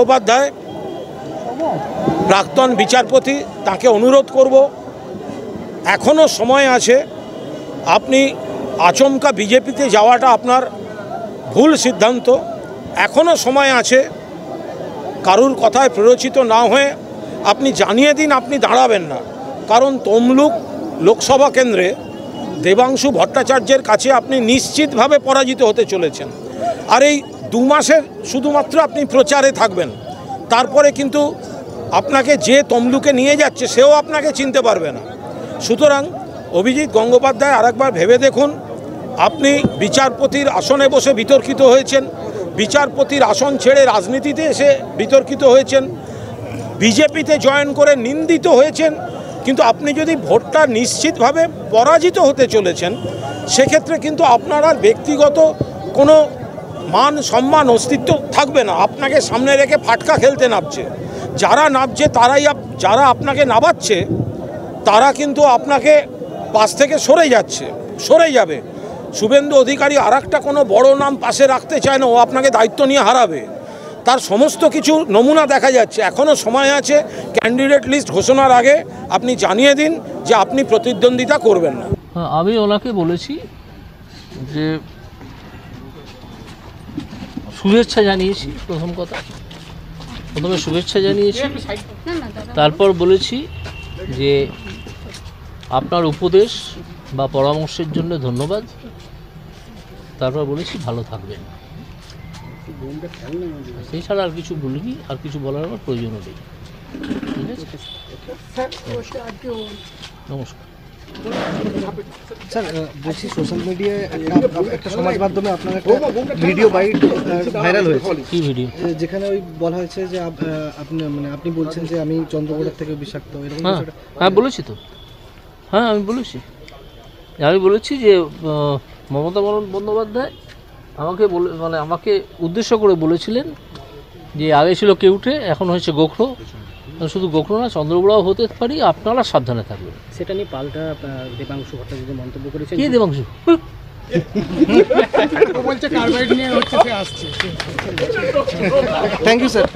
গঙ্গোপাধ্যায় প্রাক্তন বিচারপতি, তাকে অনুরোধ করব এখনও সময় আছে। আপনি আচমকা বিজেপিতে যাওয়াটা আপনার ভুল সিদ্ধান্ত। এখনও সময় আছে, কারুর কথায় প্ররোচিত না হয়ে আপনি জানিয়ে দিন আপনি দাঁড়াবেন না। কারণ তমলুক লোকসভা কেন্দ্রে দেবাংশু ভট্টাচার্যের কাছে আপনি নিশ্চিতভাবে পরাজিত হতে চলেছেন। আর এই 2 মাসের শুধুমাত্র আপনি প্রচারে থাকবেন, তারপরে কিন্তু আপনাকে যে তমলুকে নিয়ে যাচ্ছে সেও আপনাকে চিনতে পারবে না। সুতরাং অভিজিৎ গঙ্গোপাধ্যায় আরেকবার ভেবে দেখুন। আপনি বিচারপতির আসনে বসে বিতর্কিত হয়েছেন, বিচারপতির আসন ছেড়ে রাজনীতিতে এসে বিতর্কিত হয়েছেন, বিজেপিতে জয়েন করে নিন্দিত হয়েছেন। কিন্তু আপনি যদি ভোটটা নিশ্চিতভাবে পরাজিত হতে চলেছেন, সেক্ষেত্রে কিন্তু আপনার আর ব্যক্তিগত কোনো মান সম্মান অস্তিত্ব থাকবে না। আপনাকে সামনে রেখে ফাটকা খেলতে নামছে যারা নামছে, যারা আপনাকে নামাচ্ছে তারা কিন্তু আপনাকে পাশ থেকে সরে যাবে। শুভেন্দু অধিকারী আরেকটা কোনো বড় নাম পাশে রাখতে চায় না, ও আপনাকে দায়িত্ব নিয়ে হারাবে। তার সমস্ত কিছু নমুনা দেখা যাচ্ছে। এখনও সময় আছে, ক্যান্ডিডেট লিস্ট ঘোষণার আগে আপনি জানিয়ে দিন যে আপনি প্রতিদ্বন্দ্বিতা করবেন না। আমি ওনাকে বলেছি যে শুভেচ্ছা জানিয়েছি। প্রথমে শুভেচ্ছা জানিয়েছি, তারপর বলেছি যে আপনার উপদেশ বা পরামর্শের জন্য ধন্যবাদ, তারপর বলেছি ভালো থাকবেন। সেই ছাড়া আর কিছু বলিনি, আর কিছু বলার আমার প্রয়োজনও নেই। ঠিক আছে, নমস্কার। স্যার বলছি, সোশ্যাল মিডিয়ায় একটা সমাজ মাধ্যমে আপনার একটা ভিডিও ভাইরাল হয়েছে। কি ভিডিও? যেখানে ওই বলা হয়েছে যে আপনি বলছেন যে আমি চন্দ্রকোড়ার থেকে বিষাক্ত, এরকম। হ্যাঁ বলেছি তো, হ্যাঁ আমি বলেছি যে মমতা বন্দ্যোপাধ্যায় আমাকে উদ্দেশ্য করে বলেছিলেন যে আগে ছিল কেউটে, এখন হয়েছে গোখরো। শুধু গোখরো না, চন্দ্রকোড়াও হতে পারি, আপনারা সাবধানে থাকবেন। সেটা নিয়ে পাল্টা দেবাংশু ভট্টাচার্য মন্তব্য করেছেন। কি দেবাংশু? Thank you sir.